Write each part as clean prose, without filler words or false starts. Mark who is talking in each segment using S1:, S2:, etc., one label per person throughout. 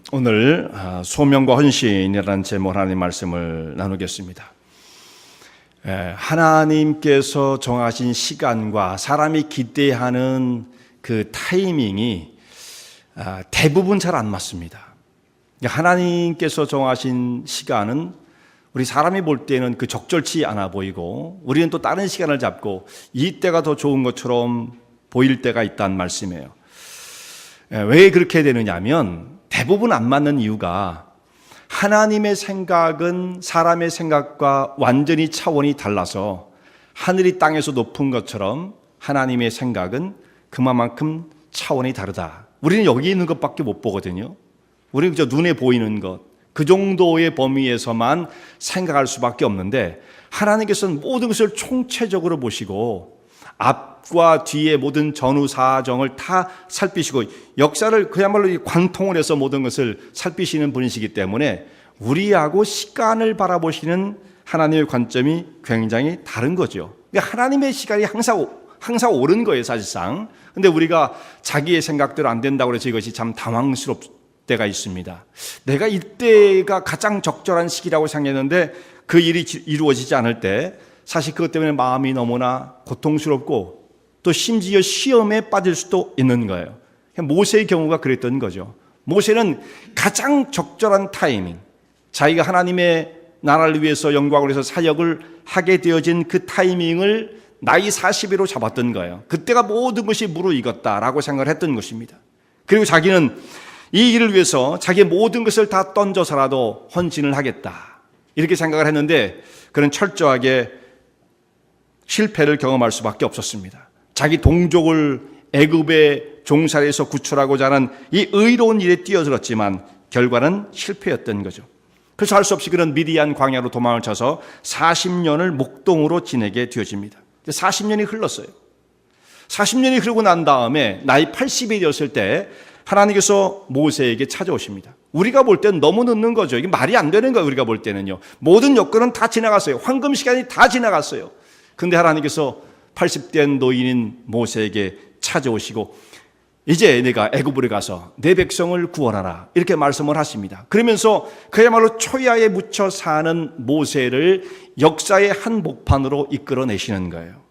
S1: 오늘 소명과 헌신이라는 제목 하나님 말씀을 나누겠습니다. 하나님께서 정하신 시간과 사람이 기대하는 그 타이밍이 대부분 잘 안 맞습니다. 하나님께서 정하신 시간은 우리 사람이 볼 때는 그 적절치 않아 보이고, 우리는 또 다른 시간을 잡고 이때가 더 좋은 것처럼 보일 때가 있다는 말씀이에요. 왜 그렇게 되느냐 하면 대부분 안 맞는 이유가 하나님의 생각은 사람의 생각과 완전히 차원이 달라서 하늘이 땅에서 높은 것처럼 하나님의 생각은 그만큼 차원이 다르다. 우리는 여기 있는 것밖에 못 보거든요. 우리는 그저 눈에 보이는 것, 그 정도의 범위에서만 생각할 수밖에 없는데, 하나님께서는 모든 것을 총체적으로 보시고 앞과 뒤의 모든 전후 사정을 다 살피시고 역사를 그야말로 관통을 해서 모든 것을 살피시는 분이시기 때문에 우리하고 시간을 바라보시는 하나님의 관점이 굉장히 다른 거죠. 그러니까 하나님의 시간이 항상 옳은 거예요, 사실상. 근데 우리가 자기의 생각대로 안 된다고 해서 이것이 참 당황스럽 때가 있습니다. 내가 이때가 가장 적절한 시기라고 생각했는데 그 일이 이루어지지 않을 때 사실 그것 때문에 마음이 너무나 고통스럽고 또 심지어 시험에 빠질 수도 있는 거예요. 모세의 경우가 그랬던 거죠. 모세는 가장 적절한 타이밍, 자기가 하나님의 나라를 위해서 영광을 위해서 사역을 하게 되어진 그 타이밍을 나이 40으로 잡았던 거예요. 그때가 모든 것이 무르익었다라고 생각을 했던 것입니다. 그리고 자기는 이 일을 위해서 자기의 모든 것을 다 던져서라도 헌신을 하겠다, 이렇게 생각을 했는데 그는 철저하게 실패를 경험할 수밖에 없었습니다. 자기 동족을 애굽의 종살이에서 구출하고자 하는 이 의로운 일에 뛰어들었지만 결과는 실패였던 거죠. 그래서 할 수 없이 그는 미디안 광야로 도망을 쳐서 40년을 목동으로 지내게 되어집니다. 40년이 흘렀어요. 40년이 흐르고 난 다음에 나이 80이 되었을 때 하나님께서 모세에게 찾아오십니다. 우리가 볼 때는 너무 늦는 거죠. 이게 말이 안 되는 거예요. 우리가 볼 때는요. 모든 여건은 다 지나갔어요. 황금 시간이 다 지나갔어요. 근데 하나님께서 80된 노인인 모세에게 찾아오시고 이제 내가 애굽으로 가서 내 백성을 구원하라, 이렇게 말씀을 하십니다. 그러면서 그야말로 초야에 묻혀 사는 모세를 역사의 한 목판으로 이끌어내시는 거예요.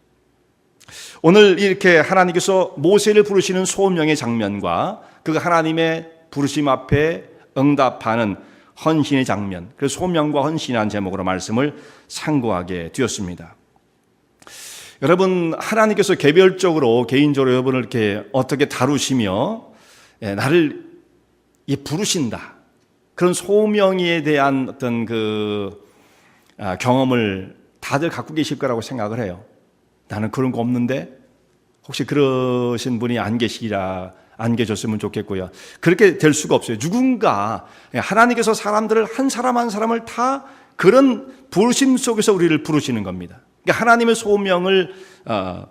S1: 오늘 이렇게 하나님께서 모세를 부르시는 소명의 장면과 그 하나님의 부르심 앞에 응답하는 헌신의 장면, 그래서 소명과 헌신이라는 제목으로 말씀을 상고하게 되었습니다. 여러분, 하나님께서 개별적으로 개인적으로 여러분을 이렇게 어떻게 다루시며 나를 부르신다, 그런 소명에 대한 어떤 그 경험을 다들 갖고 계실 거라고 생각을 해요. 나는 그런 거 없는데, 혹시 그러신 분이 안 계셨으면 좋겠고요. 그렇게 될 수가 없어요. 누군가 하나님께서 사람들을 한 사람 한 사람을 다 그런 부르심 속에서 우리를 부르시는 겁니다. 그러니까 하나님의 소명을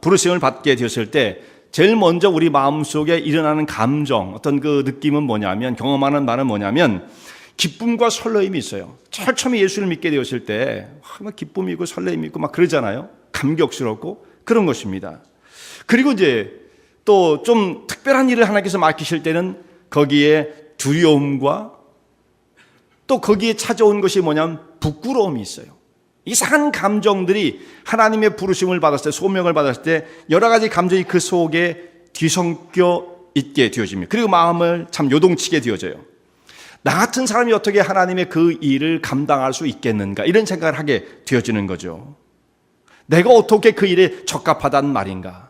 S1: 부르심을 받게 되었을 때 제일 먼저 우리 마음속에 일어나는 감정, 어떤 그 느낌은 뭐냐면, 경험하는 바는 뭐냐면 기쁨과 설레임이 있어요. 처음에 예수를 믿게 되었을 때 막 기쁨이 있고 설레임이 있고 막 그러잖아요. 감격스럽고 그런 것입니다. 그리고 이제 또 좀 특별한 일을 하나님께서 맡기실 때는 거기에 두려움과 또 거기에 찾아온 것이 뭐냐면 부끄러움이 있어요. 이상한 감정들이 하나님의 부르심을 받았을 때, 소명을 받았을 때 여러 가지 감정이 그 속에 뒤섞여 있게 되어집니다. 그리고 마음을 참 요동치게 되어져요. 나 같은 사람이 어떻게 하나님의 그 일을 감당할 수 있겠는가, 이런 생각을 하게 되어지는 거죠. 내가 어떻게 그 일에 적합하다는 말인가,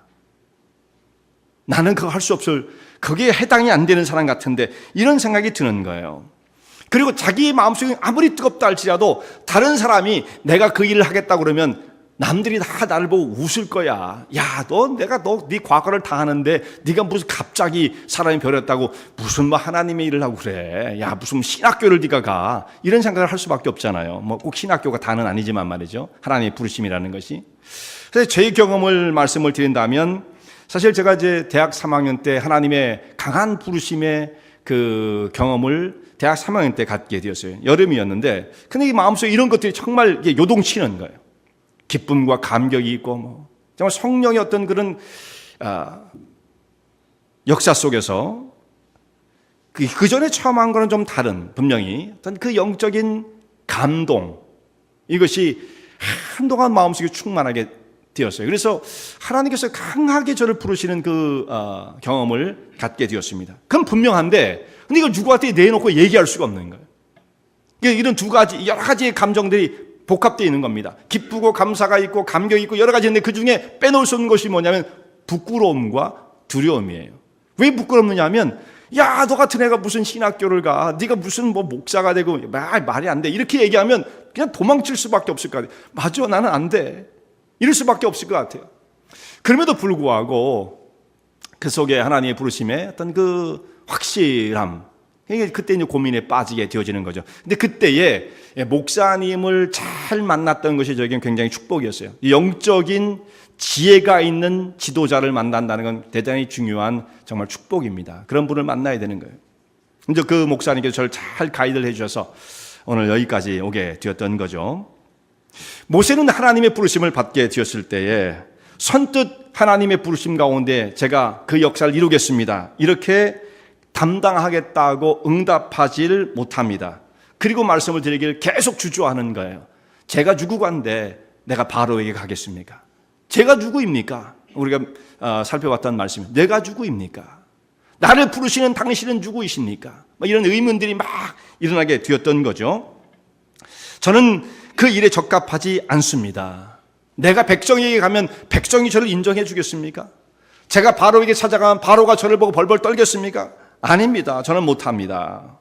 S1: 나는 그거 할 수 없을, 거기에 해당이 안 되는 사람 같은데, 이런 생각이 드는 거예요. 그리고 자기 마음속에 아무리 뜨겁다 할지라도 다른 사람이 내가 그 일을 하겠다고 그러면 남들이 다 나를 보고 웃을 거야. 야, 네 과거를 다 하는데 네가 무슨 갑자기 사람이 변했다고 무슨 하나님의 일을 하고 그래. 야, 무슨 신학교를 네가 가. 이런 생각을 할 수밖에 없잖아요. 꼭 신학교가 다는 아니지만 말이죠. 하나님의 부르심이라는 것이. 그래서 제 경험을 말씀을 드린다면, 사실 제가 이제 대학 3학년 때 하나님의 강한 부르심의 그 경험을 대학 3학년 때 갖게 되었어요. 여름이었는데, 근데 이 마음속에 이런 것들이 정말 요동치는 거예요. 기쁨과 감격이 있고, 정말 성령의 어떤 그런 역사 속에서 그 전에 체험한 거는 좀 다른, 분명히 어떤 그 영적인 감동, 이것이 한동안 마음속에 충만하게 되었어요. 그래서 하나님께서 강하게 저를 부르시는 그 경험을 갖게 되었습니다. 그건 분명한데, 근데 이걸 누구한테 내놓고 얘기할 수가 없는 거예요. 이런 두 가지, 여러 가지의 감정들이 복합되어 있는 겁니다. 기쁘고 감사가 있고 감격이 있고 여러 가지 있는데 그 중에 빼놓을 수 없는 것이 뭐냐면 부끄러움과 두려움이에요. 왜 부끄럽느냐 하면, 야, 너 같은 애가 무슨 신학교를 가, 네가 무슨 뭐 목사가 되고 말이 안 돼, 이렇게 얘기하면 그냥 도망칠 수밖에 없을 것 같아요. 맞아, 나는 안 돼, 이럴 수밖에 없을 것 같아요. 그럼에도 불구하고 그 속에 하나님의 부르심에 어떤 그 확실함, 그때 이제 고민에 빠지게 되어지는 거죠. 근데 그때에 목사님을 잘 만났던 것이 저에게는 굉장히 축복이었어요. 영적인 지혜가 있는 지도자를 만난다는 건 대단히 중요한 정말 축복입니다. 그런 분을 만나야 되는 거예요. 이제 그 목사님께서 저를 잘 가이드를 해주셔서 오늘 여기까지 오게 되었던 거죠. 모세는 하나님의 부르심을 받게 되었을 때에 선뜻 하나님의 부르심 가운데 제가 그 역사를 이루겠습니다, 이렇게 담당하겠다고 응답하지를 못합니다. 그리고 말씀을 드리길 계속 주저하는 거예요. 제가 누구간데 내가 바로에게 가겠습니까? 제가 누구입니까? 우리가 살펴봤던 말씀, 내가 누구입니까? 나를 부르시는 당신은 누구이십니까? 이런 의문들이 막 일어나게 되었던 거죠. 저는 그 일에 적합하지 않습니다. 내가 백성에게 가면 백성이 저를 인정해 주겠습니까? 제가 바로에게 찾아가면 바로가 저를 보고 벌벌 떨겠습니까? 아닙니다. 저는 못합니다.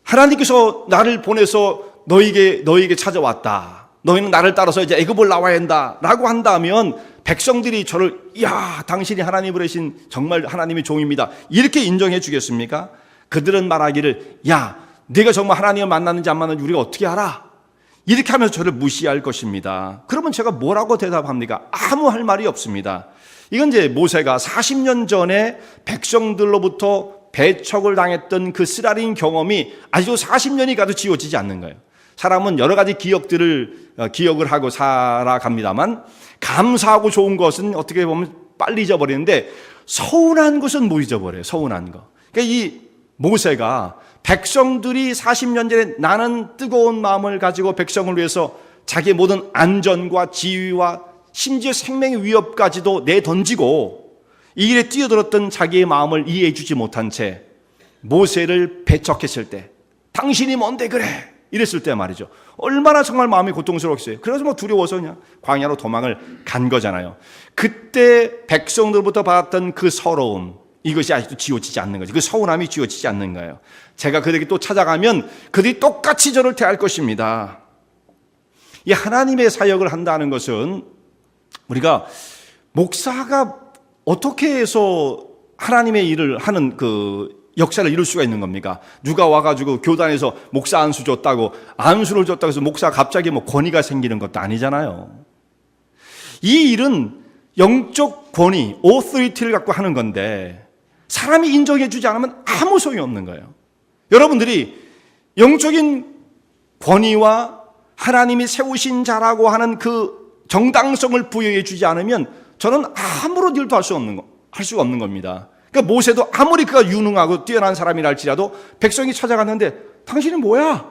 S1: 하나님께서 나를 보내서 너에게 찾아왔다, 너희는 나를 따라서 이제 애굽을 나와야 한다 라고 한다면 백성들이 저를, 야, 당신이 하나님 보내신 정말 하나님의 종입니다, 이렇게 인정해 주겠습니까? 그들은 말하기를, 야, 네가 정말 하나님을 만났는지 안 만났는지 우리가 어떻게 알아? 이렇게 하면서 저를 무시할 것입니다. 그러면 제가 뭐라고 대답합니까? 아무 할 말이 없습니다. 이건 이제 모세가 40년 전에 백성들로부터 배척을 당했던 그 쓰라린 경험이 아직도 40년이 가도 지워지지 않는 거예요. 사람은 여러 가지 기억을 하고 살아갑니다만, 감사하고 좋은 것은 어떻게 보면 빨리 잊어버리는데 서운한 것은 못 잊어버려요. 서운한 거. 그러니까 이 모세가 백성들이 40년 전에 나는 뜨거운 마음을 가지고 백성을 위해서 자기의 모든 안전과 지위와 심지어 생명의 위협까지도 내던지고 이 일에 뛰어들었던 자기의 마음을 이해해 주지 못한 채 모세를 배척했을 때, 당신이 뭔데 그래, 이랬을 때 말이죠, 얼마나 정말 마음이 고통스러웠어요. 그래서 뭐 두려워서 그냥 광야로 도망을 간 거잖아요. 그때 백성들부터 받았던 그 서러움, 이것이 아직도 지워지지 않는 거죠. 그 서운함이 지워지지 않는 거예요. 제가 그들에게 또 찾아가면 그들이 똑같이 저를 대할 것입니다. 이 하나님의 사역을 한다는 것은, 우리가 목사가 어떻게 해서 하나님의 일을 하는 그 역사를 이룰 수가 있는 겁니까? 누가 와가지고 교단에서 목사 안수 줬다고, 안수를 줬다고 해서 목사가 갑자기 뭐 권위가 생기는 것도 아니잖아요. 이 일은 영적 권위, authority를 갖고 하는 건데 사람이 인정해 주지 않으면 아무 소용이 없는 거예요. 여러분들이 영적인 권위와 하나님이 세우신 자라고 하는 그 정당성을 부여해 주지 않으면 저는 아무런 일도 할 수가 없는 겁니다. 그러니까 모세도 아무리 그가 유능하고 뛰어난 사람이라 할지라도 백성이 찾아갔는데 당신은 뭐야?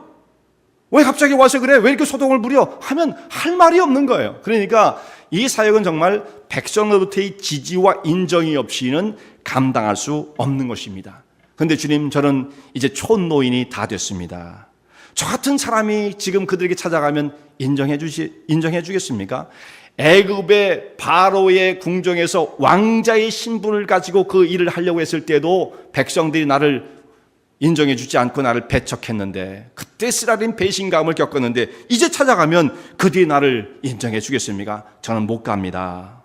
S1: 왜 갑자기 와서 그래? 왜 이렇게 소동을 부려? 하면 할 말이 없는 거예요. 그러니까 이 사역은 정말 백성으로부터의 지지와 인정이 없이는 감당할 수 없는 것입니다. 그런데 주님, 저는 이제 촌노인이 다 됐습니다. 저 같은 사람이 지금 그들에게 찾아가면 인정해 주겠습니까? 애굽의 바로의 궁정에서 왕자의 신분을 가지고 그 일을 하려고 했을 때도 백성들이 나를 인정해 주지 않고 나를 배척했는데, 그때 쓰라린 배신감을 겪었는데 이제 찾아가면 그들이 나를 인정해 주겠습니까? 저는 못 갑니다.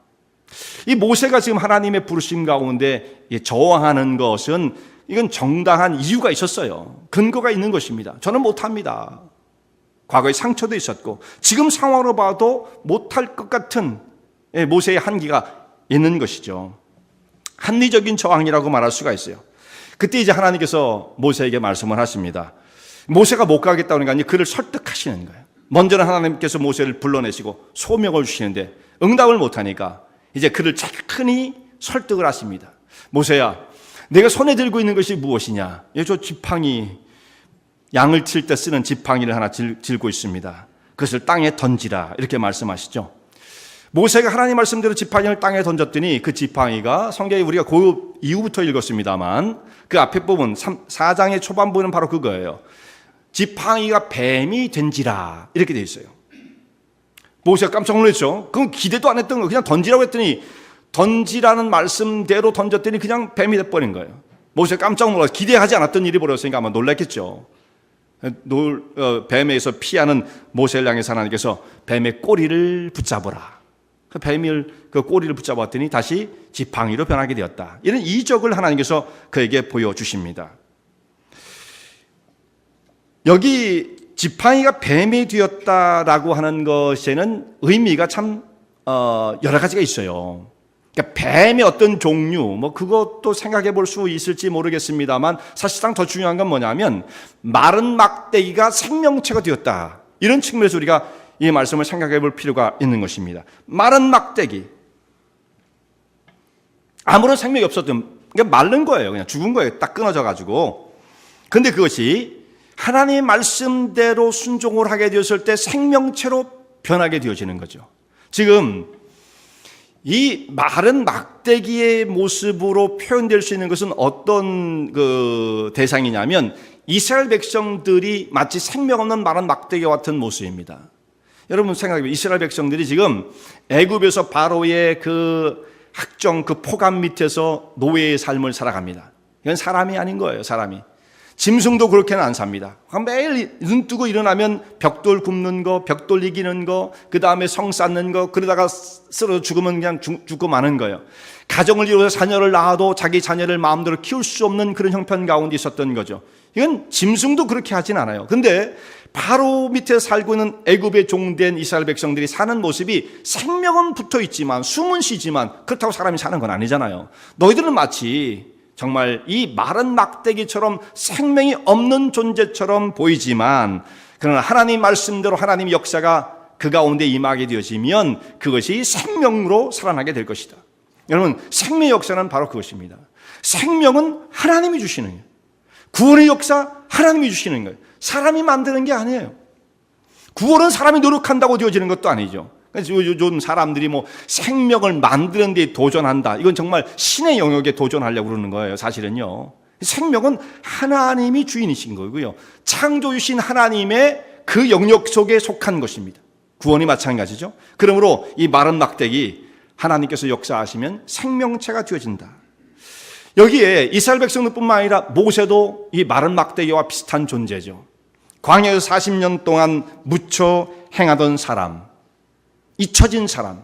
S1: 이 모세가 지금 하나님의 부르심 가운데 저항하는 것은, 이건 정당한 이유가 있었어요. 근거가 있는 것입니다. 저는 못합니다. 과거에 상처도 있었고 지금 상황으로 봐도 못할 것 같은 모세의 한계가 있는 것이죠. 합리적인 저항이라고 말할 수가 있어요. 그때 이제 하나님께서 모세에게 말씀을 하십니다. 모세가 못 가겠다는 게 아니라 그를 설득하시는 거예요. 먼저는 하나님께서 모세를 불러내시고 소명을 주시는데 응답을 못하니까 이제 그를 차근히 설득을 하십니다. 모세야, 내가 손에 들고 있는 것이 무엇이냐? 저 지팡이, 양을 칠 때 쓰는 지팡이를 하나 들고 있습니다. 그것을 땅에 던지라 이렇게 말씀하시죠. 모세가 하나님 말씀대로 지팡이를 땅에 던졌더니 그 지팡이가, 성경에 우리가 그 이후부터 읽었습니다만 그 앞에 부분 4장의 초반부는 바로 그거예요. 지팡이가 뱀이 된지라 이렇게 되어 있어요. 모세가 깜짝 놀랐죠. 그건 기대도 안 했던 거, 그냥 던지라고 했더니 뱀이라는 말씀대로 던졌더니 그냥 뱀이 돼버린 거예요. 모세가 깜짝 놀라서 기대하지 않았던 일이 벌어졌으니까 아마 놀랐겠죠. 뱀에서 피하는 모세를 향해서 하나님께서 뱀의 꼬리를 붙잡으라. 그 꼬리를 붙잡았더니 다시 지팡이로 변하게 되었다. 이런 이적을 하나님께서 그에게 보여주십니다. 여기 지팡이가 뱀이 되었다라고 하는 것에는 의미가 참 여러 가지가 있어요. 그러니까 뱀의 어떤 종류, 그것도 생각해 볼 수 있을지 모르겠습니다만 사실상 더 중요한 건 뭐냐면 마른 막대기가 생명체가 되었다. 이런 측면에서 우리가 이 말씀을 생각해 볼 필요가 있는 것입니다. 마른 막대기, 아무런 생명이 없었던, 그러니까 마른 거예요. 그냥 죽은 거예요. 딱 끊어져 가지고. 근데 그것이 하나님의 말씀대로 순종을 하게 되었을 때 생명체로 변하게 되어지는 거죠. 지금 이 마른 막대기의 모습으로 표현될 수 있는 것은 어떤 그 대상이냐면 이스라엘 백성들이 마치 생명 없는 마른 막대기와 같은 모습입니다. 여러분 생각해보면 이스라엘 백성들이 지금 애굽에서 바로의 그 학정, 그 포감 밑에서 노예의 삶을 살아갑니다. 이건 사람이 아닌 거예요. 사람이. 짐승도 그렇게는 안 삽니다. 매일 눈 뜨고 일어나면 벽돌 굽는 거, 벽돌 이기는 거, 그 다음에 성 쌓는 거, 그러다가 쓰러져 죽으면 그냥 죽고 마는 거예요. 가정을 이루어서 자녀를 낳아도 자기 자녀를 마음대로 키울 수 없는 그런 형편 가운데 있었던 거죠. 이건 짐승도 그렇게 하진 않아요. 근데 바로 밑에 살고 있는 애굽의 종된 이스라엘 백성들이 사는 모습이 생명은 붙어 있지만 숨은 쉬지만 그렇다고 사람이 사는 건 아니잖아요. 너희들은 마치 정말 이 마른 막대기처럼 생명이 없는 존재처럼 보이지만 그러나 하나님 말씀대로 하나님의 역사가 그 가운데 임하게 되어지면 그것이 생명으로 살아나게 될 것이다. 여러분, 생명의 역사는 바로 그것입니다. 생명은 하나님이 주시는 거예요. 구원의 역사 하나님이 주시는 거예요. 사람이 만드는 게 아니에요. 구원은 사람이 노력한다고 되어지는 것도 아니죠. 그래서 요즘 사람들이 생명을 만드는 데 도전한다. 이건 정말 신의 영역에 도전하려고 그러는 거예요. 사실은요. 생명은 하나님이 주인이신 거고요. 창조주신 하나님의 그 영역 속에 속한 것입니다. 구원이 마찬가지죠. 그러므로 이 마른 막대기 하나님께서 역사하시면 생명체가 되어진다. 여기에 이스라엘 백성들뿐만 아니라 모세도 이 마른 막대기와 비슷한 존재죠. 광야에서 40년 동안 묻혀 행하던 사람, 잊혀진 사람,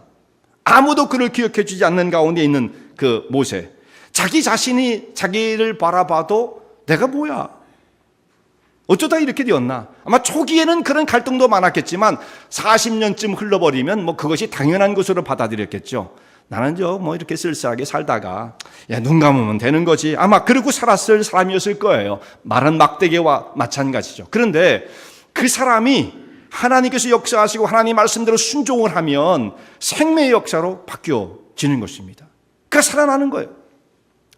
S1: 아무도 그를 기억해 주지 않는 가운데 있는 그 모세, 자기 자신이 자기를 바라봐도 내가 뭐야? 어쩌다 이렇게 되었나? 아마 초기에는 그런 갈등도 많았겠지만 40년쯤 흘러버리면 그것이 당연한 것으로 받아들였겠죠. 나는 이렇게 쓸쓸하게 살다가 눈 감으면 되는 거지. 아마 그러고 살았을 사람이었을 거예요. 마른 막대기와 마찬가지죠. 그런데 그 사람이 하나님께서 역사하시고 하나님 말씀대로 순종을 하면 생명의 역사로 바뀌어지는 것입니다. 그가 살아나는 거예요.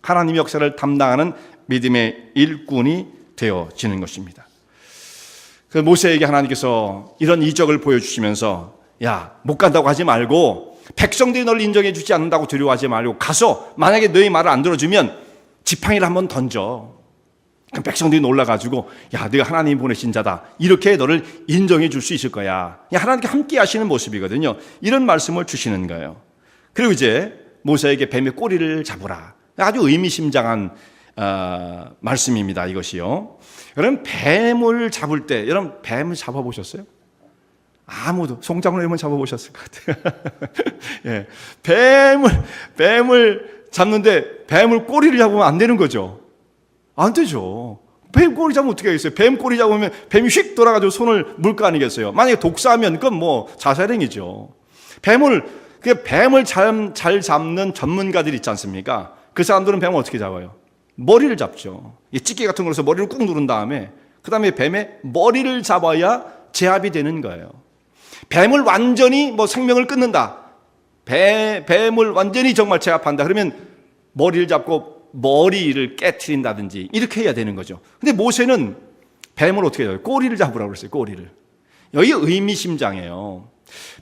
S1: 하나님 역사를 담당하는 믿음의 일꾼이 되어지는 것입니다. 그 모세에게 하나님께서 이런 이적을 보여주시면서 못 간다고 하지 말고 백성들이 널 인정해 주지 않는다고 두려워하지 말고 가서 만약에 너희 말을 안 들어주면 지팡이를 한번 던져. 그럼 백성들이 놀라가지고 네가 하나님 보내신 자다. 이렇게 너를 인정해 줄 수 있을 거야. 하나님께 함께 하시는 모습이거든요. 이런 말씀을 주시는 거예요. 그리고 이제 모세에게 뱀의 꼬리를 잡으라. 아주 의미심장한 말씀입니다. 이것이요. 여러분 뱀을 잡을 때 여러분 뱀을 잡아보셨어요? 아무도 송장로 여러분 잡아보셨을 것 같아요. 뱀을 잡는데 뱀을 꼬리를 잡으면 안 되는 거죠. 안 되죠. 뱀 꼬리 잡으면 어떻게 하겠어요? 뱀 꼬리 잡으면 뱀이 휙 돌아가지고 손을 물 거 아니겠어요? 만약에 독사하면 그건 자살행위죠. 뱀을 잘 잡는 전문가들이 있지 않습니까? 그 사람들은 뱀을 어떻게 잡아요? 머리를 잡죠. 찌개 같은 걸로 해서 머리를 꾹 누른 다음에 그 다음에 뱀의 머리를 잡아야 제압이 되는 거예요. 뱀을 완전히 생명을 끊는다. 뱀을 완전히 정말 제압한다. 그러면 머리를 잡고 머리를 깨트린다든지 이렇게 해야 되는 거죠. 근데 모세는 뱀을 어떻게 해요? 꼬리를 잡으라고 그랬어요. 꼬리를. 여기 의미심장해요.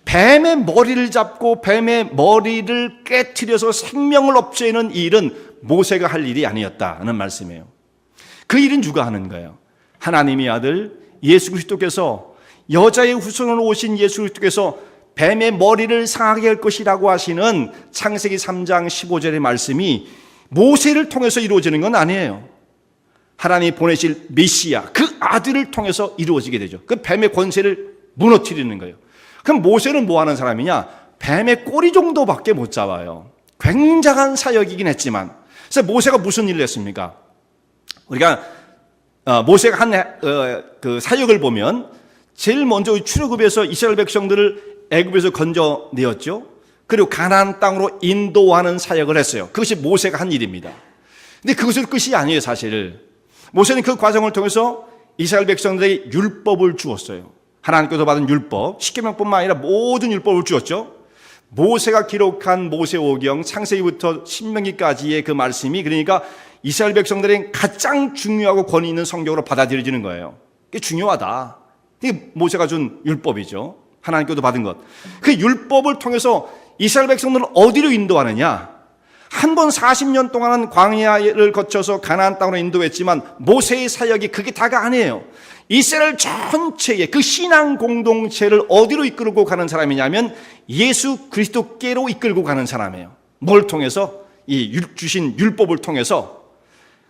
S1: 뱀의 머리를 잡고 뱀의 머리를 깨트려서 생명을 없애는 일은 모세가 할 일이 아니었다는 말씀이에요. 그 일은 누가 하는 거예요? 하나님의 아들 예수 그리스도께서, 여자의 후손으로 오신 예수 그리스도께서 뱀의 머리를 상하게 할 것이라고 하시는 창세기 3장 15절의 말씀이 모세를 통해서 이루어지는 건 아니에요. 하나님이 보내실 메시아, 그 아들을 통해서 이루어지게 되죠. 그 뱀의 권세를 무너뜨리는 거예요. 그럼 모세는 뭐 하는 사람이냐? 뱀의 꼬리 정도밖에 못 잡아요. 굉장한 사역이긴 했지만. 그래서 모세가 무슨 일을 했습니까? 우리가 모세가 한 그 사역을 보면 제일 먼저 출애굽에서 이스라엘 백성들을 애굽에서 건져내었죠. 그리고 가나안 땅으로 인도하는 사역을 했어요. 그것이 모세가 한 일입니다. 근데 그것은 끝이 아니에요, 사실. 모세는 그 과정을 통해서 이스라엘 백성들에게 율법을 주었어요. 하나님께서 받은 율법, 십계명뿐만 아니라 모든 율법을 주었죠. 모세가 기록한 모세오경 창세기부터 신명기까지의 그 말씀이, 그러니까 이스라엘 백성들에게 가장 중요하고 권위 있는 성경으로 받아들여지는 거예요. 그게 중요하다. 이게 모세가 준 율법이죠. 하나님께서 받은 것. 그 율법을 통해서 이스라엘 백성들을 어디로 인도하느냐? 한 번 40년 동안은 광야를 거쳐서 가나안 땅으로 인도했지만 모세의 사역이 그게 다가 아니에요. 이스라엘 전체의 그 신앙 공동체를 어디로 이끌고 가는 사람이냐면 예수 그리스도께로 이끌고 가는 사람이에요. 뭘 통해서? 이 주신 율법을 통해서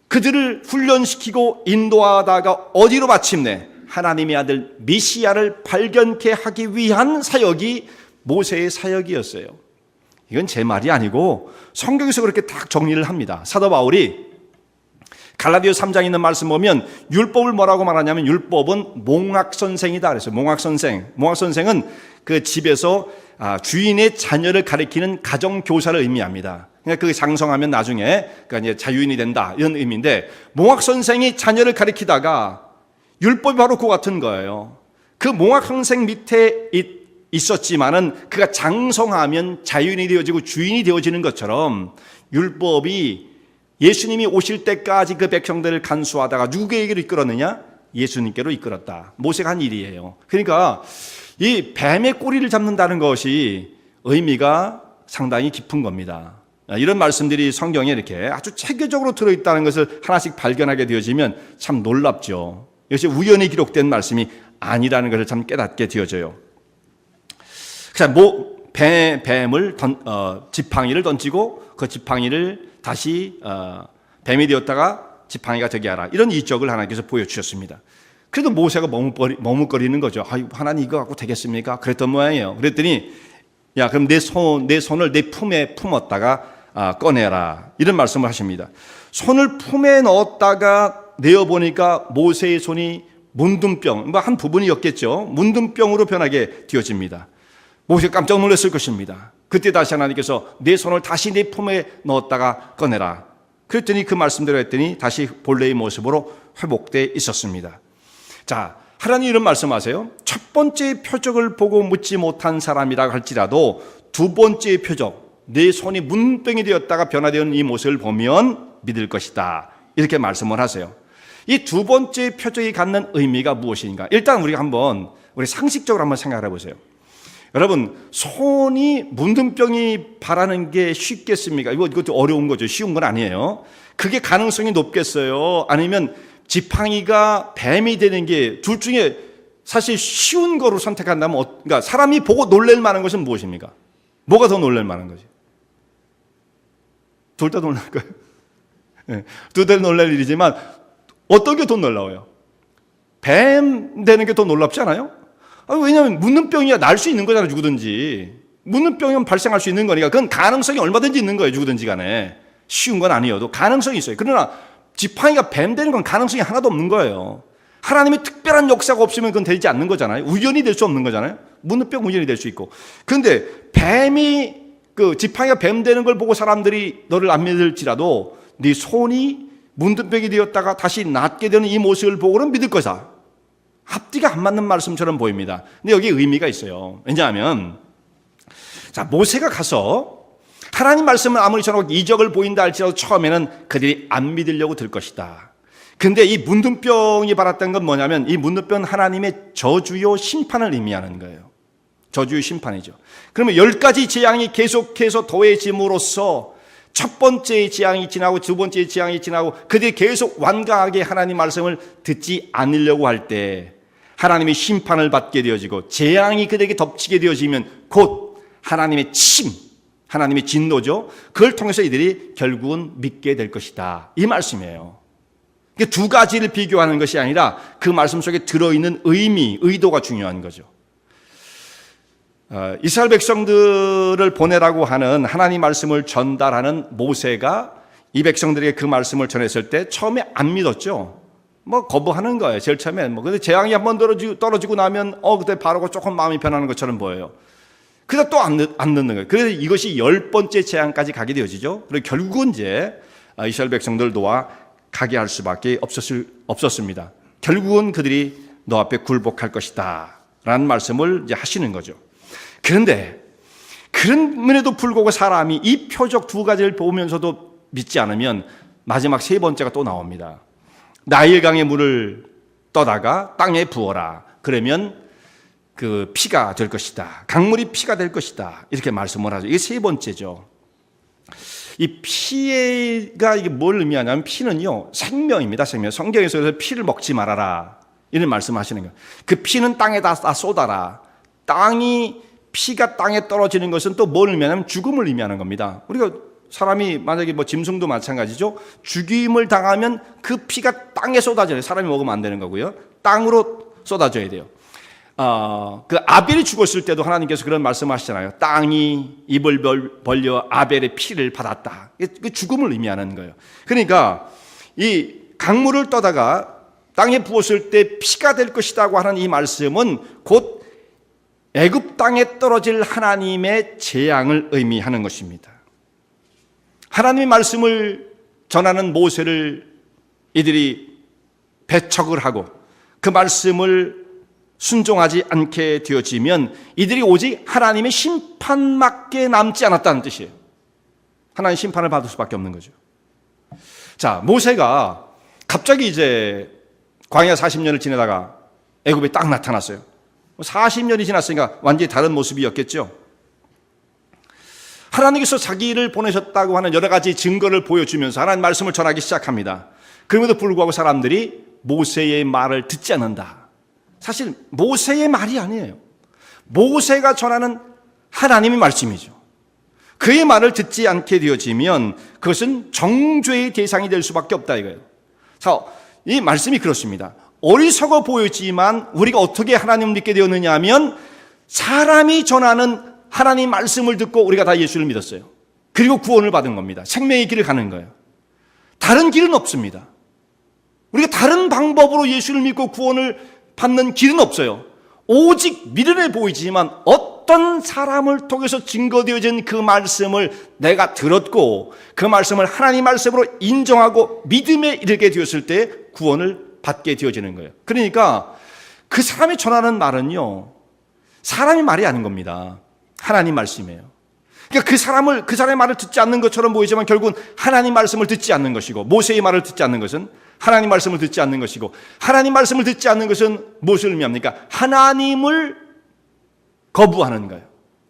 S1: 그들을 훈련시키고 인도하다가 어디로 마침내 하나님의 아들 메시아를 발견케 하기 위한 사역이 모세의 사역이었어요. 이건 제 말이 아니고 성경에서 그렇게 딱 정리를 합니다. 사도 바울이 갈라디아 3장에 있는 말씀 보면 율법을 뭐라고 말하냐면 율법은 몽학선생이다 그랬어요. 몽학선생. 몽학선생은 그 집에서 주인의 자녀를 가리키는 가정교사를 의미합니다. 그러니까 그 장성하면 나중에 그러니까 이제 자유인이 된다 이런 의미인데, 몽학선생이 자녀를 가리키다가 율법이 바로 그 같은 거예요. 그 몽학선생 밑에 있었지만은 그가 장성하면 자유인이 되어지고 주인이 되어지는 것처럼 율법이 예수님이 오실 때까지 그 백성들을 간수하다가 누구에게로 이끌었느냐? 예수님께로 이끌었다. 모세가 한 일이에요. 그러니까 이 뱀의 꼬리를 잡는다는 것이 의미가 상당히 깊은 겁니다. 이런 말씀들이 성경에 이렇게 아주 체계적으로 들어있다는 것을 하나씩 발견하게 되어지면 참 놀랍죠. 이것이 우연히 기록된 말씀이 아니라는 것을 참 깨닫게 되어져요. 뱀을 지팡이를 던지고 그 지팡이를 다시 뱀이 되었다가 지팡이가 되게 하라, 이런 이적을 하나님께서 보여주셨습니다. 그래도 모세가 머뭇거리는 거죠. 하나님 이거 갖고 되겠습니까? 그랬던 모양이에요. 그랬더니 야, 그럼 내 손을 내 품에 품었다가 꺼내라, 이런 말씀을 하십니다. 손을 품에 넣었다가 내어보니까 모세의 손이 문둥병, 한 부분이었겠죠. 문둥병으로 변하게 되어집니다. 모세가 깜짝 놀랐을 것입니다. 그때 다시 하나님께서 내 손을 다시 내 품에 넣었다가 꺼내라. 그랬더니 그 말씀대로 했더니 다시 본래의 모습으로 회복되어 있었습니다. 자, 하나님 이런 말씀하세요. 첫 번째 표적을 보고 묻지 못한 사람이라 할지라도 두 번째 표적, 내 손이 문둥병이 되었다가 변화되는 이 모습을 보면 믿을 것이다, 이렇게 말씀을 하세요. 이 두 번째 표적이 갖는 의미가 무엇인가? 일단 우리 상식적으로 한번 생각해 보세요. 여러분, 손이 문둥병이 바라는 게 쉽겠습니까? 이것도 어려운 거죠. 쉬운 건 아니에요. 그게 가능성이 높겠어요? 아니면 지팡이가 뱀이 되는 게, 둘 중에 사실 쉬운 거로 선택한다면, 그러니까 사람이 보고 놀랄 만한 것은 무엇입니까? 뭐가 더 놀랄 만한 거지? 둘 다 놀랄 거예요. 네, 둘 다 놀랄 일이지만 어떤 게 더 놀라워요? 뱀 되는 게 더 놀랍지 않아요? 왜냐하면 문둥병이야 날 수 있는 거잖아요. 누구든지 문둥병이면 발생할 수 있는 거니까 그건 가능성이 얼마든지 있는 거예요. 누구든지 간에 쉬운 건 아니어도 가능성이 있어요. 그러나 지팡이가 뱀 되는 건 가능성이 하나도 없는 거예요. 하나님의 특별한 역사가 없으면 그건 되지 않는 거잖아요. 우연이 될 수 없는 거잖아요. 문둥병 우연이 될 수 있고. 그런데 뱀이 지팡이가 뱀 되는 걸 보고 사람들이 너를 안 믿을지라도 네 손이 문둥병이 되었다가 다시 낫게 되는 이 모습을 보고는 믿을 거다. 앞뒤가 안 맞는 말씀처럼 보입니다. 근데 여기 의미가 있어요. 왜냐하면 모세가 가서 하나님 말씀은 아무리 전하고 이적을 보인다 할지라도 처음에는 그들이 안 믿으려고 들 것이다. 근데 이 문둥병이 발았던 건 뭐냐면 이 문둥병은 하나님의 저주요 심판을 의미하는 거예요. 저주요 심판이죠. 그러면 10가지 재앙이 계속해서 더해짐으로써 첫 번째 재앙이 지나고 두 번째 재앙이 지나고 그들이 계속 완강하게 하나님 말씀을 듣지 않으려고 할 때 하나님의 심판을 받게 되어지고 재앙이 그들에게 덮치게 되어지면 곧 하나님의 침, 하나님의 진노죠. 그걸 통해서 이들이 결국은 믿게 될 것이다. 이 말씀이에요. 두 가지를 비교하는 것이 아니라 그 말씀 속에 들어있는 의미, 의도가 중요한 거죠. 이스라엘 백성들을 보내라고 하는 하나님 말씀을 전달하는 모세가 이 백성들에게 그 말씀을 전했을 때 처음에 안 믿었죠. 거부하는 거예요. 제일 처음엔. 근데 재앙이 한번 떨어지고 나면 그때 바로 조금 마음이 변하는 것처럼 보여요. 그래서 또 안 듣는 거예요. 그래서 이것이 10번째 재앙까지 가게 되어지죠. 그리고 결국은 이제 이스라엘 백성들 놓아 가게 할 수밖에 없었습니다. 결국은 그들이 너 앞에 굴복할 것이다 라는 말씀을 이제 하시는 거죠. 그런데 그럼에도 불구하고 사람이 이 표적 두 가지를 보면서도 믿지 않으면 마지막 세 번째가 또 나옵니다. 나일강의 물을 떠다가 땅에 부어라. 그러면 그 피가 될 것이다. 강물이 피가 될 것이다. 이렇게 말씀을 하죠. 이게 세 번째죠. 이 피가 이게 뭘 의미하냐면 피는요 생명입니다. 생명. 성경에서 그래서 피를 먹지 말아라 이런 말씀하시는 거예요. 그 피는 땅에다 쏟아라. 피가 땅에 떨어지는 것은 또 뭘 의미하냐면 죽음을 의미하는 겁니다. 우리가 사람이 만약에 짐승도 마찬가지죠. 죽임을 당하면 그 피가 땅에 쏟아져요. 사람이 먹으면 안 되는 거고요. 땅으로 쏟아져야 돼요. 그 아벨이 죽었을 때도 하나님께서 그런 말씀하시잖아요. 땅이 입을 벌려 아벨의 피를 받았다. 그 죽음을 의미하는 거예요. 그러니까 이 강물을 떠다가 땅에 부었을 때 피가 될 것이라고 하는 이 말씀은 곧 애굽 땅에 떨어질 하나님의 재앙을 의미하는 것입니다. 하나님의 말씀을 전하는 모세를 이들이 배척을 하고 그 말씀을 순종하지 않게 되어지면 이들이 오직 하나님의 심판밖에 남지 않았다는 뜻이에요. 하나님 심판을 받을 수밖에 없는 거죠. 자, 모세가 갑자기 이제 광야 40년을 지내다가 애굽에 딱 나타났어요. 40년이 지났으니까 완전히 다른 모습이었겠죠. 하나님께서 자기를 보내셨다고 하는 여러 가지 증거를 보여주면서 하나님 말씀을 전하기 시작합니다. 그럼에도 불구하고 사람들이 모세의 말을 듣지 않는다. 사실 모세의 말이 아니에요. 모세가 전하는 하나님의 말씀이죠. 그의 말을 듣지 않게 되어지면 그것은 정죄의 대상이 될 수밖에 없다 이거예요. 자, 이 말씀이 그렇습니다. 어리석어 보이지만 우리가 어떻게 하나님을 믿게 되었느냐 하면 사람이 전하는 하나님 말씀을 듣고 우리가 다 예수를 믿었어요. 그리고 구원을 받은 겁니다. 생명의 길을 가는 거예요. 다른 길은 없습니다. 우리가 다른 방법으로 예수를 믿고 구원을 받는 길은 없어요. 오직 미련해 보이지만 어떤 사람을 통해서 증거되어진 그 말씀을 내가 들었고 그 말씀을 하나님 말씀으로 인정하고 믿음에 이르게 되었을 때 구원을 받게 되어지는 거예요. 그러니까 그 사람이 전하는 말은요 사람의 말이 아닌 겁니다. 하나님 말씀이에요. 그러니까 그 사람의 말을 듣지 않는 것처럼 보이지만 결국은 하나님 말씀을 듣지 않는 것이고 모세의 말을 듣지 않는 것은 하나님 말씀을 듣지 않는 것이고 하나님 말씀을 듣지 않는 것은 무엇을 의미합니까? 하나님을 거부하는 거예요.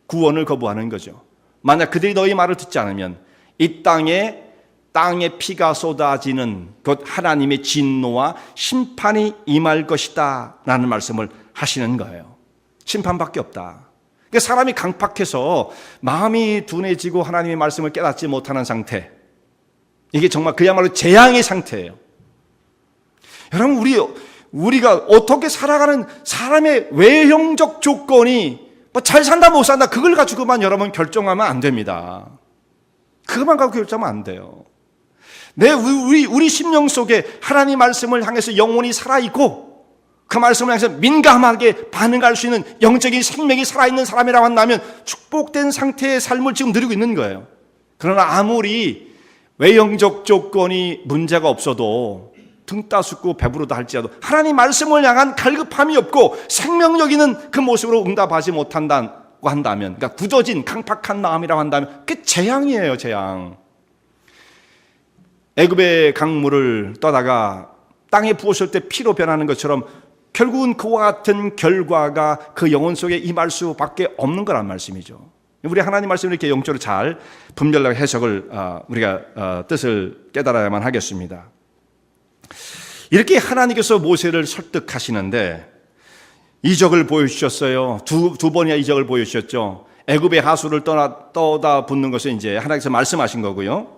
S1: 구원을 거부하는 거죠. 만약 그들이 너희 말을 듣지 않으면 이 땅에 피가 쏟아지는 곧 하나님의 진노와 심판이 임할 것이다 라는 말씀을 하시는 거예요. 심판밖에 없다. 그러니까 사람이 강팍해서 마음이 둔해지고 하나님의 말씀을 깨닫지 못하는 상태, 이게 정말 그야말로 재앙의 상태예요. 여러분 우리가 어떻게 살아가는 사람의 외형적 조건이 잘 산다 못 산다 그걸 가지고만 여러분 결정하면 안 됩니다. 그것만 가지고 결정하면 안 돼요. 우리 심령 속에 하나님 말씀을 향해서 영혼이 살아있고 그 말씀을 향해서 민감하게 반응할 수 있는 영적인 생명이 살아있는 사람이라고 한다면 축복된 상태의 삶을 지금 누리고 있는 거예요. 그러나 아무리 외형적 조건이 문제가 없어도 등 따숩고 배부르다 할지라도 하나님 말씀을 향한 갈급함이 없고 생명력 있는 그 모습으로 응답하지 못한다면 한다고 한다면, 그러니까 굳어진 강팍한 마음이라고 한다면 그게 재앙이에요, 재앙. 애굽의 강물을 떠다가 땅에 부었을 때 피로 변하는 것처럼 결국은 그와 같은 결과가 그 영혼 속에 임할 수밖에 없는 거란 말씀이죠. 우리 하나님 말씀을 이렇게 영적으로 잘 분별하게 해석을 우리가 뜻을 깨달아야만 하겠습니다. 이렇게 하나님께서 모세를 설득하시는데 이적을 보여주셨어요. 두 번이나 이적을 보여주셨죠. 애굽의 하수를 떠다 붓는 것을 이제 하나님께서 말씀하신 거고요.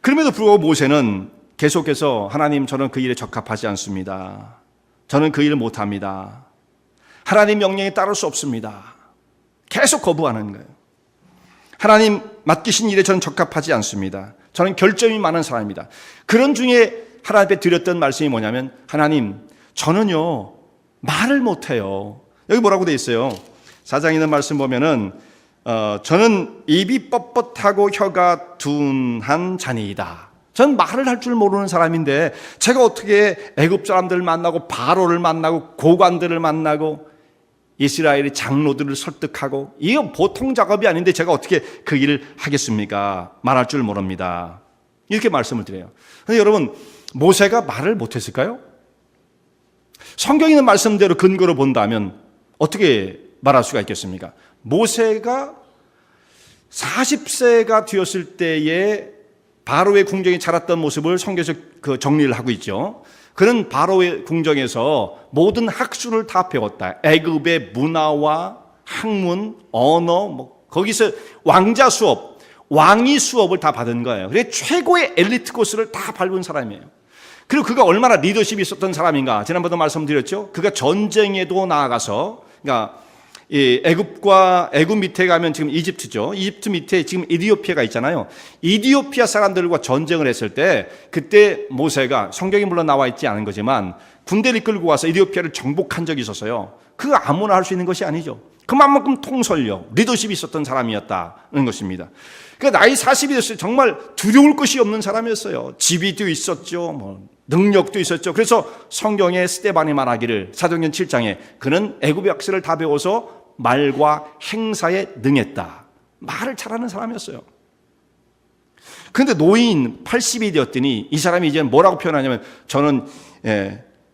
S1: 그럼에도 불구하고 모세는 계속해서 하나님, 저는 그 일에 적합하지 않습니다. 저는 그 일을 못합니다. 하나님 명령에 따를 수 없습니다. 계속 거부하는 거예요. 하나님 맡기신 일에 저는 적합하지 않습니다. 저는 결점이 많은 사람입니다. 그런 중에 하나님 앞에 드렸던 말씀이 뭐냐면, 하나님, 저는요 말을 못해요. 여기 뭐라고 돼 있어요? 4장에 있는 말씀 보면은 저는 입이 뻣뻣하고 혀가 둔한 자니이다. 전 말을 할 줄 모르는 사람인데 제가 어떻게 애굽 사람들을 만나고 바로를 만나고 고관들을 만나고 이스라엘의 장로들을 설득하고, 이거 보통 작업이 아닌데 제가 어떻게 그 일을 하겠습니까? 말할 줄 모릅니다. 이렇게 말씀을 드려요. 그런데 여러분, 모세가 말을 못했을까요? 성경에 있는 말씀대로 근거로 본다면 어떻게 말할 수가 있겠습니까? 모세가 40세가 되었을 때에 바로의 궁정에 자랐던 모습을 성경에서 정리를 하고 있죠. 그는 바로의 궁정에서 모든 학술을 다 배웠다. 애굽의 문화와 학문, 언어, 거기서 왕자 수업, 왕위 수업을 다 받은 거예요. 그래서 최고의 엘리트 코스를 다 밟은 사람이에요. 그리고 그가 얼마나 리더십이 있었던 사람인가, 지난번도 말씀드렸죠. 그가 전쟁에도 나아가서, 그러니까 애굽 밑에 가면 지금 이집트죠. 이집트 밑에 지금 이디오피아가 있잖아요. 이디오피아 사람들과 전쟁을 했을 때 그때 모세가, 성경에 물론 나와 있지 않은 거지만 군대를 이끌고 와서 이디오피아를 정복한 적이 있었어요. 그거 아무나 할 수 있는 것이 아니죠. 그만큼 통솔력, 리더십이 있었던 사람이었다는 것입니다. 그러니까 나이 40이 됐어요. 정말 두려울 것이 없는 사람이었어요. 지위도 있었죠. 능력도 있었죠. 그래서 성경에 스데반이 말하기를, 사도행전 7장에 그는 애굽의 학술을 다 배워서 말과 행사에 능했다. 말을 잘하는 사람이었어요. 그런데 노인 80이 되었더니 이 사람이 이제 뭐라고 표현하냐면, 저는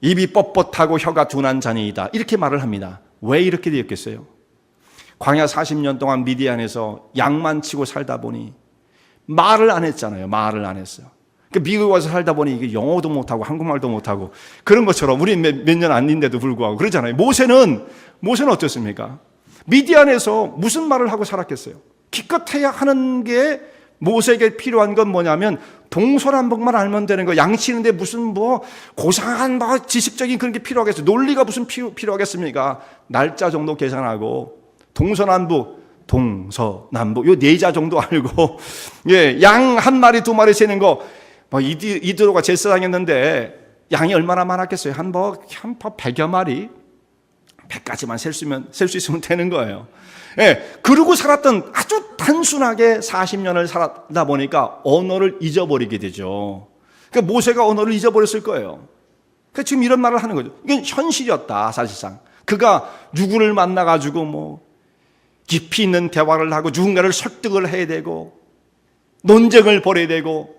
S1: 입이 뻣뻣하고 혀가 둔한 자니이다. 이렇게 말을 합니다. 왜 이렇게 되었겠어요? 광야 40년 동안 미디안에서 양만 치고 살다 보니 말을 안 했잖아요. 말을 안 했어요. 그러니까 미국에 와서 살다 보니 이게 영어도 못하고 한국말도 못하고 그런 것처럼, 우리 몇 년 아닌데도 불구하고 그러잖아요. 모세는 어떻습니까? 미디안에서 무슨 말을 하고 살았겠어요? 기껏해야 하는 게, 모세에게 필요한 건 뭐냐면 동서남북만 알면 되는 거. 양치는데 무슨 고상한 지식적인 그런 게 필요하겠어요? 논리가 무슨 필요하겠습니까? 날짜 정도 계산하고 동서남북 요 네자 정도 알고, 양 한 마리 두 마리 세는 거, 이드로가 제사장이었는데 양이 얼마나 많았겠어요? 한 100여 마리, 100까지만 셀 수 있으면 되는 거예요. 그러고 살았던, 아주 단순하게 40년을 살다 보니까 언어를 잊어버리게 되죠. 그러니까 모세가 언어를 잊어버렸을 거예요. 그러니까 지금 이런 말을 하는 거죠. 이건 현실이었다, 사실상. 그가 누구를 만나가지고 깊이 있는 대화를 하고 누군가를 설득을 해야 되고 논쟁을 벌여야 되고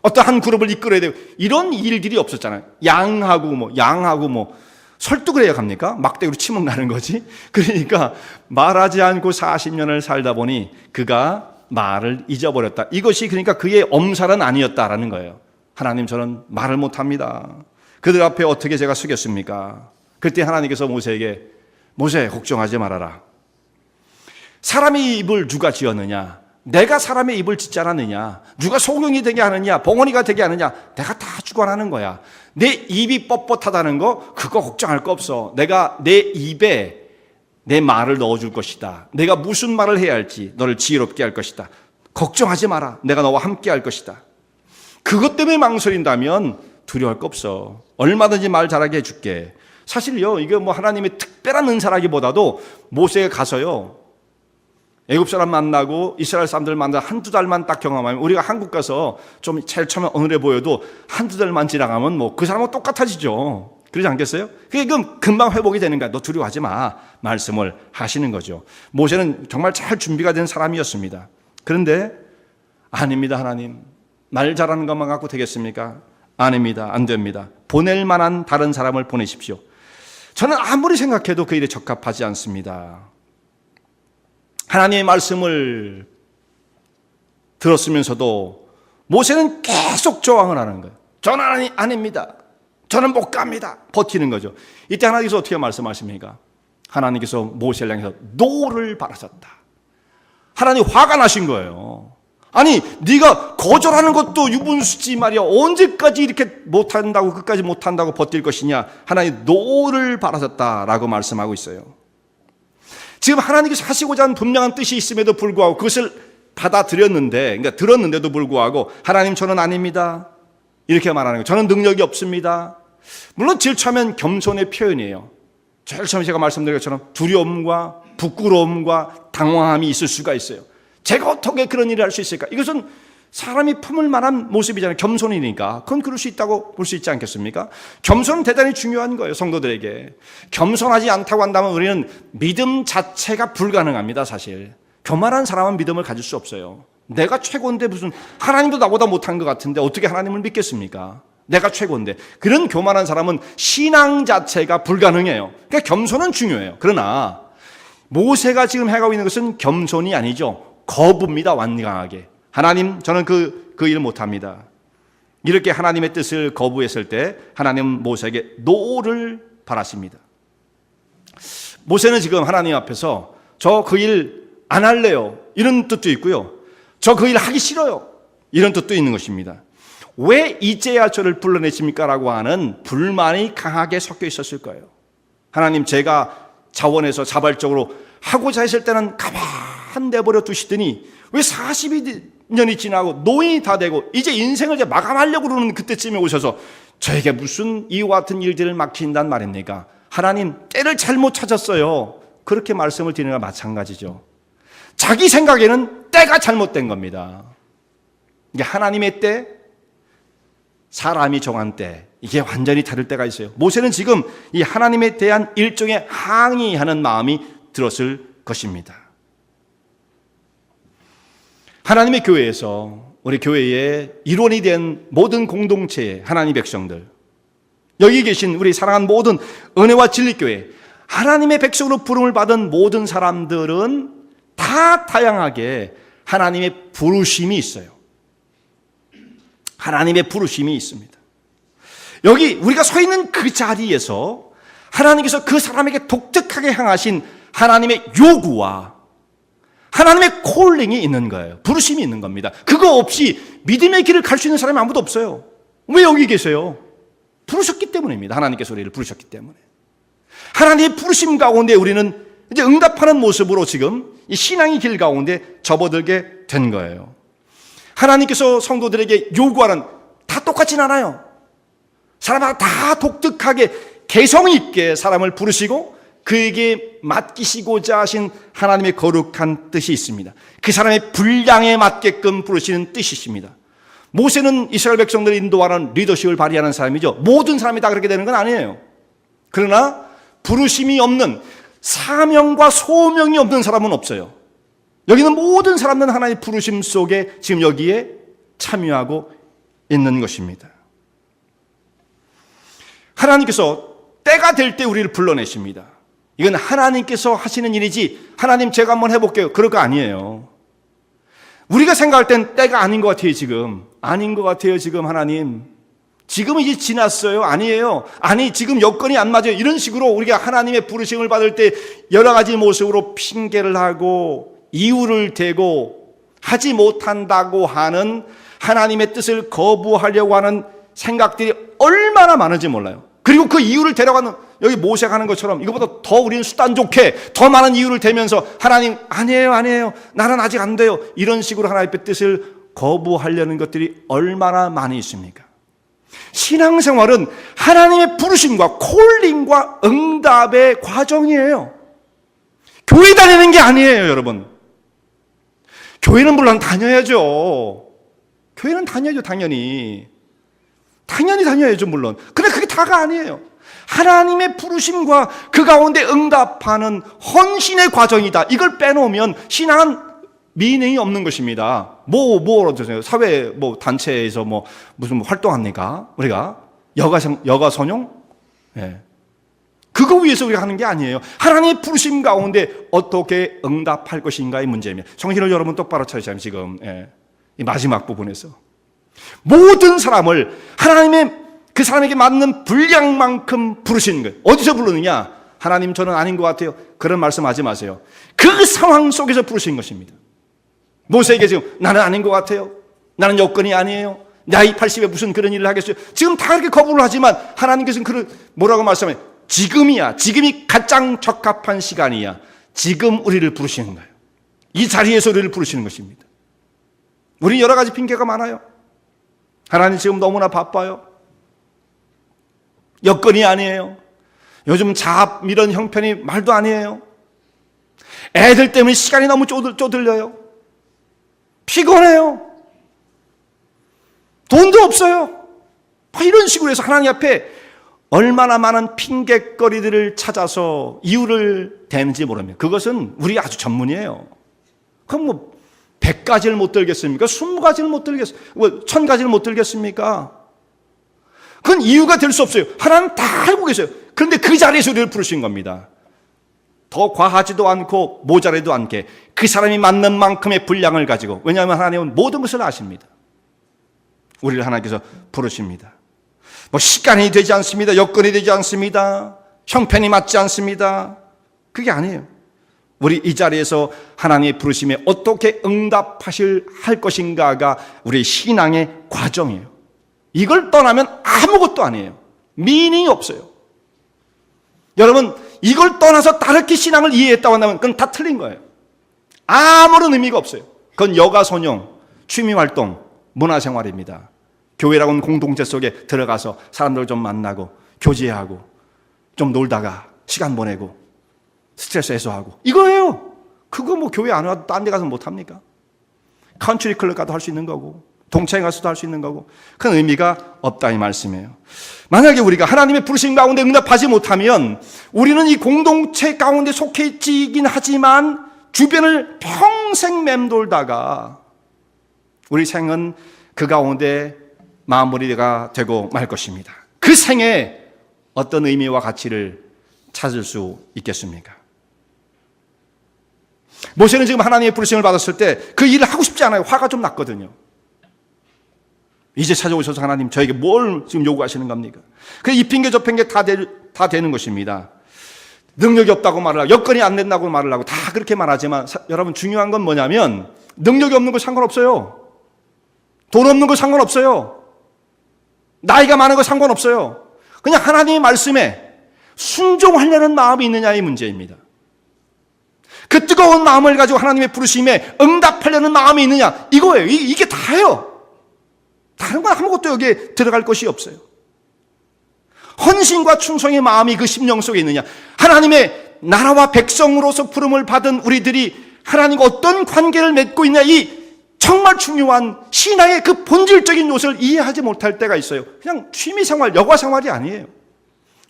S1: 어떤 한 그룹을 이끌어야 되고 이런 일들이 없었잖아요. 양하고 설득을 해야 합니까? 막대기로 치면 나는 거지. 그러니까 말하지 않고 40년을 살다 보니 그가 말을 잊어버렸다. 이것이 그러니까 그의 엄살은 아니었다라는 거예요. 하나님, 저는 말을 못합니다. 그들 앞에 어떻게 제가 서겠습니까? 그때 하나님께서 모세에게, 모세, 걱정하지 말아라. 사람의 입을 누가 지었느냐? 내가 사람의 입을 짓지 않았느냐? 누가 소경이 되게 하느냐? 봉헌이가 되게 하느냐? 내가 다 주관하는 거야. 내 입이 뻣뻣하다는 거, 그거 걱정할 거 없어. 내가 내 입에 내 말을 넣어줄 것이다. 내가 무슨 말을 해야 할지 너를 지혜롭게 할 것이다. 걱정하지 마라. 내가 너와 함께 할 것이다. 그것 때문에 망설인다면 두려워할 거 없어. 얼마든지 말 잘하게 해줄게. 사실요, 이게 하나님의 특별한 은사라기보다도 모세가 가서요, 애굽 사람 만나고 이스라엘 사람들 만나 한두 달만 딱 경험하면, 우리가 한국 가서 좀 제일 처음에 어눌해 보여도 한두 달만 지나가면 그 사람하고 똑같아지죠. 그러지 않겠어요? 그게 금방 회복이 되는 거야. 너 두려워하지 마. 말씀을 하시는 거죠. 모세는 정말 잘 준비가 된 사람이었습니다. 그런데 아닙니다, 하나님. 말 잘하는 것만 갖고 되겠습니까? 아닙니다. 안 됩니다. 보낼 만한 다른 사람을 보내십시오. 저는 아무리 생각해도 그 일에 적합하지 않습니다. 하나님의 말씀을 들었으면서도 모세는 계속 저항을 하는 거예요. 저는 아닙니다. 저는 못 갑니다. 버티는 거죠. 이때 하나님께서 어떻게 말씀하십니까? 하나님께서 모세를 향해서 노를 바라셨다. 하나님 화가 나신 거예요. 아니 네가 거절하는 것도 유분수지 말이야. 언제까지 이렇게 못한다고 끝까지 못한다고 버틸 것이냐. 하나님 노를 바라셨다라고 말씀하고 있어요. 지금 하나님께서 하시고자 하는 분명한 뜻이 있음에도 불구하고 그것을 받아들였는데, 그러니까 들었는데도 불구하고 하나님 저는 아닙니다. 이렇게 말하는 거예요. 저는 능력이 없습니다. 물론 제일 처음엔 겸손의 표현이에요. 제일 처음에 제가 말씀드린 것처럼 두려움과 부끄러움과 당황함이 있을 수가 있어요. 제가 어떻게 그런 일을 할 수 있을까? 이것은 사람이 품을 만한 모습이잖아요. 겸손이니까. 그건 그럴 수 있다고 볼 수 있지 않겠습니까? 겸손은 대단히 중요한 거예요. 성도들에게. 겸손하지 않다고 한다면 우리는 믿음 자체가 불가능합니다. 사실. 교만한 사람은 믿음을 가질 수 없어요. 내가 최고인데 무슨 하나님도 나보다 못한 것 같은데 어떻게 하나님을 믿겠습니까? 내가 최고인데. 그런 교만한 사람은 신앙 자체가 불가능해요. 그러니까 겸손은 중요해요. 그러나 모세가 지금 해가고 있는 것은 겸손이 아니죠. 거부입니다. 완강하게. 하나님 저는 그 일 못합니다. 이렇게 하나님의 뜻을 거부했을 때 하나님은 모세에게 노를 바라십니다. 모세는 지금 하나님 앞에서 저 그 일 안 할래요. 이런 뜻도 있고요. 저 그 일 하기 싫어요. 이런 뜻도 있는 것입니다. 왜 이제야 저를 불러내십니까? 라고 하는 불만이 강하게 섞여 있었을 거예요. 하나님 제가 자원해서 자발적으로 하고자 했을 때는 가만 내버려 두시더니 왜 40년이 지나고 노인이 다 되고 이제 인생을 이제 마감하려고 그러는 그때쯤에 오셔서 저에게 무슨 이와 같은 일들을 맡긴단 말입니까? 하나님 때를 잘못 찾았어요. 그렇게 말씀을 드리는 것과 마찬가지죠. 자기 생각에는 때가 잘못된 겁니다. 이게 하나님의 때, 사람이 정한 때, 이게 완전히 다를 때가 있어요. 모세는 지금 이 하나님에 대한 일종의 항의하는 마음이 들었을 것입니다. 하나님의 교회에서 우리 교회의 일원이 된 모든 공동체의 하나님의 백성들, 여기 계신 우리 사랑하는 모든 은혜와 진리교회, 하나님의 백성으로 부름을 받은 모든 사람들은 다 다양하게 하나님의 부르심이 있어요. 하나님의 부르심이 있습니다. 여기 우리가 서 있는 그 자리에서 하나님께서 그 사람에게 독특하게 향하신 하나님의 요구와 하나님의 콜링이 있는 거예요. 부르심이 있는 겁니다. 그거 없이 믿음의 길을 갈 수 있는 사람이 아무도 없어요. 왜 여기 계세요? 부르셨기 때문입니다. 하나님께서 우리를 부르셨기 때문에. 하나님의 부르심 가운데 우리는 이제 응답하는 모습으로 지금 이 신앙의 길 가운데 접어들게 된 거예요. 하나님께서 성도들에게 요구하는 다 똑같진 않아요. 사람마다 다 독특하게 개성 있게 사람을 부르시고 그에게 맡기시고자 하신 하나님의 거룩한 뜻이 있습니다. 그 사람의 분량에 맞게끔 부르시는 뜻이십니다. 모세는 이스라엘 백성들을 인도하는 리더십을 발휘하는 사람이죠. 모든 사람이 다 그렇게 되는 건 아니에요. 그러나 부르심이 없는, 사명과 소명이 없는 사람은 없어요. 여기는 모든 사람들은 하나님의 부르심 속에 지금 여기에 참여하고 있는 것입니다. 하나님께서 때가 될 때 우리를 불러내십니다. 이건 하나님께서 하시는 일이지 하나님 제가 한번 해볼게요 그럴 거 아니에요. 우리가 생각할 땐 때가 아닌 것 같아요. 지금 아닌 것 같아요. 지금 하나님 지금은 이제 지났어요. 아니에요. 아니 지금 여건이 안 맞아요. 이런 식으로 우리가 하나님의 부르심을 받을 때 여러 가지 모습으로 핑계를 하고 이유를 대고 하지 못한다고 하는 하나님의 뜻을 거부하려고 하는 생각들이 얼마나 많은지 몰라요. 그리고 그 이유를 대려가는 여기 모세가 하는 것처럼 이거보다 더 우리는 수단 좋게 더 많은 이유를 대면서 하나님 아니에요 나는 아직 안 돼요 이런 식으로 하나님의 뜻을 거부하려는 것들이 얼마나 많이 있습니까? 신앙생활은 하나님의 부르심과 콜링과 응답의 과정이에요. 교회 다니는 게 아니에요. 여러분 교회는 물론 다녀야죠. 교회는 다녀야죠. 당연히 다녀야죠. 물론 근데 그게 다가 아니에요. 하나님의 부르심과 그 가운데 응답하는 헌신의 과정이다. 이걸 빼놓으면 신앙은 미닝이 없는 것입니다. 어떠세요? 사회 단체에서 무슨 활동합니까? 우리가 여가 선용? 예. 그거 위해서 우리가 하는 게 아니에요. 하나님의 부르심 가운데 어떻게 응답할 것인가의 문제입니다. 정신을 여러분 똑바로 차리자면 지금 이 마지막 부분에서 모든 사람을 하나님의 그 사람에게 맞는 분량만큼 부르시는 거예요. 어디서 부르느냐? 하나님 저는 아닌 것 같아요. 그런 말씀하지 마세요. 그 상황 속에서 부르신 것입니다. 모세에게 지금 나는 아닌 것 같아요. 나는 여건이 아니에요. 나이 80에 무슨 그런 일을 하겠어요. 지금 다 그렇게 거부를 하지만 하나님께서는 뭐라고 말씀해요? 지금이 가장 적합한 시간이야. 지금 우리를 부르시는 거예요. 이 자리에서 우리를 부르시는 것입니다. 우리 여러 가지 핑계가 많아요. 하나님 지금 너무나 바빠요. 여건이 아니에요. 요즘 잡 이런 형편이 말도 아니에요. 애들 때문에 시간이 너무 쪼들려요. 피곤해요. 돈도 없어요. 이런 식으로 해서 하나님 앞에 얼마나 많은 핑계거리들을 찾아서 이유를 대는지 모릅니다. 그것은 우리 아주 전문이에요. 그럼 100가지를 못 들겠습니까? 20가지를 못 들겠습니까? 1000가지를 못 들겠습니까? 그건 이유가 될 수 없어요. 하나님 다 알고 계세요. 그런데 그 자리에서 우리를 부르신 겁니다. 더 과하지도 않고 모자라도 않게 그 사람이 맞는 만큼의 분량을 가지고, 왜냐하면 하나님은 모든 것을 아십니다. 우리를 하나님께서 부르십니다. 시간이 되지 않습니다. 여건이 되지 않습니다. 형편이 맞지 않습니다. 그게 아니에요. 우리 이 자리에서 하나님의 부르심에 어떻게 할 것인가가 우리의 신앙의 과정이에요. 이걸 떠나면 아무것도 아니에요. 미닝이 없어요. 여러분, 이걸 떠나서 다르게 신앙을 이해했다고 한다면 그건 다 틀린 거예요. 아무런 의미가 없어요. 그건 여가선용, 취미활동, 문화생활입니다. 교회라고는 공동체 속에 들어가서 사람들 좀 만나고 교제하고 좀 놀다가 시간 보내고 스트레스 해소하고 이거예요. 그거 교회 안 와도 딴 데 가서 못합니까? 컨트리 클럽 가도 할 수 있는 거고 동창회 가서도 할 수 있는 거고 큰 의미가 없다 이 말씀이에요. 만약에 우리가 하나님의 부르심 가운데 응답하지 못하면 우리는 이 공동체 가운데 속해 있긴 하지만 주변을 평생 맴돌다가 우리 생은 그 가운데 마무리가 되고 말 것입니다. 그 생에 어떤 의미와 가치를 찾을 수 있겠습니까? 모세는 지금 하나님의 부르심을 받았을 때 그 일을 하고 싶지 않아요. 화가 좀 났거든요. 이제 찾아오셔서 하나님 저에게 뭘 지금 요구하시는 겁니까? 이 핑계 저 핑계 다 되는 것입니다. 능력이 없다고 말을 하고 여건이 안 된다고 말을 하고 다 그렇게 말하지만 여러분 중요한 건 뭐냐면 능력이 없는 거 상관없어요. 돈 없는 거 상관없어요. 나이가 많은 거 상관없어요. 그냥 하나님의 말씀에 순종하려는 마음이 있느냐의 문제입니다. 그 뜨거운 마음을 가지고 하나님의 부르심에 응답하려는 마음이 있느냐 이거예요. 이게 다예요. 다른 건 아무것도 여기에 들어갈 것이 없어요. 헌신과 충성의 마음이 그 심령 속에 있느냐. 하나님의 나라와 백성으로서 부름을 받은 우리들이 하나님과 어떤 관계를 맺고 있냐 이 정말 중요한 신앙의 그 본질적인 요소를 이해하지 못할 때가 있어요. 그냥 취미생활, 여가생활이 아니에요.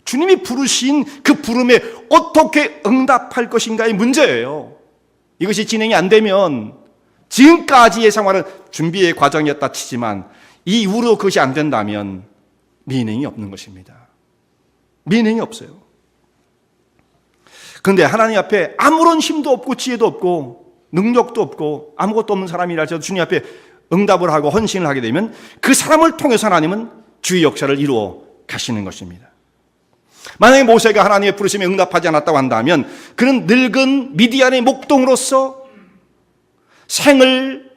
S1: 주님이 부르신 그 부름에 어떻게 응답할 것인가의 문제예요. 이것이 진행이 안 되면 지금까지의 생활은 준비의 과정이었다 치지만 이후로 그것이 안 된다면 미닝이 없는 것입니다. 미닝이 없어요. 그런데 하나님 앞에 아무런 힘도 없고 지혜도 없고 능력도 없고 아무것도 없는 사람이라 해도 주님 앞에 응답을 하고 헌신을 하게 되면 그 사람을 통해서 하나님은 주의 역사를 이루어 가시는 것입니다. 만약에 모세가 하나님의 부르심에 응답하지 않았다고 한다면 그는 늙은 미디안의 목동으로서 생을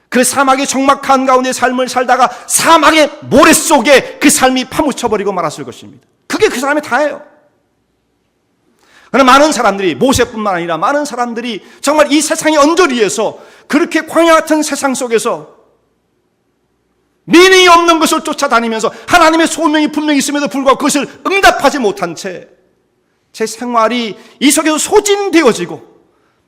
S1: 그 사막의 적막한 가운데 삶을 살다가 사막의 모래 속에 그 삶이 파묻혀버리고 말았을 것입니다. 그게 그 사람의 다예요. 그러나 많은 사람들이 모세뿐만 아니라 많은 사람들이 정말 이 세상의 언저리에서 그렇게 광야 같은 세상 속에서 미닝이 없는 것을 쫓아다니면서 하나님의 소명이 분명히 있음에도 불구하고 그것을 응답하지 못한 채 제 생활이 이 속에서 소진되어지고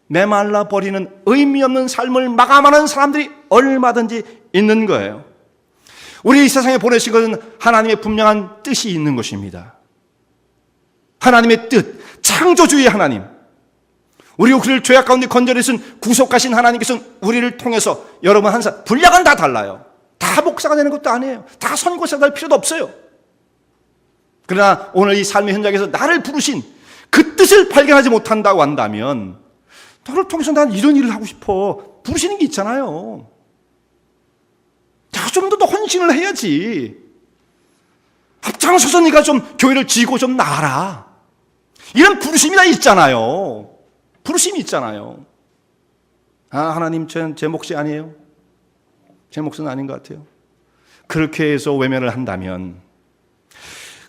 S1: 메말라 버리는 의미 없는 삶을 마감하는 사람들이 얼마든지 있는 거예요. 우리 이 세상에 보내신 것은 하나님의 분명한 뜻이 있는 것입니다. 하나님의 뜻, 창조주의 하나님, 우리 우리를 죄악 가운데 건져내신 구속하신 하나님께서는 우리를 통해서 여러분 항상 분량은 다 달라요. 다 목사가 되는 것도 아니에요. 다 선교사가 될 필요도 없어요. 그러나 오늘 이 삶의 현장에서 나를 부르신 그 뜻을 발견하지 못한다고 한다면, 너를 통해서 난 이런 일을 하고 싶어, 부르시는 게 있잖아요. 좀 더 헌신을 해야지. 앞장서서 네가 좀 교회를 지고 좀 나가라. 이런 부르심이 다 있잖아요. 부르심이 있잖아요. 하나님, 제 몫이 아니에요. 제 몫은 아닌 것 같아요. 그렇게 해서 외면을 한다면,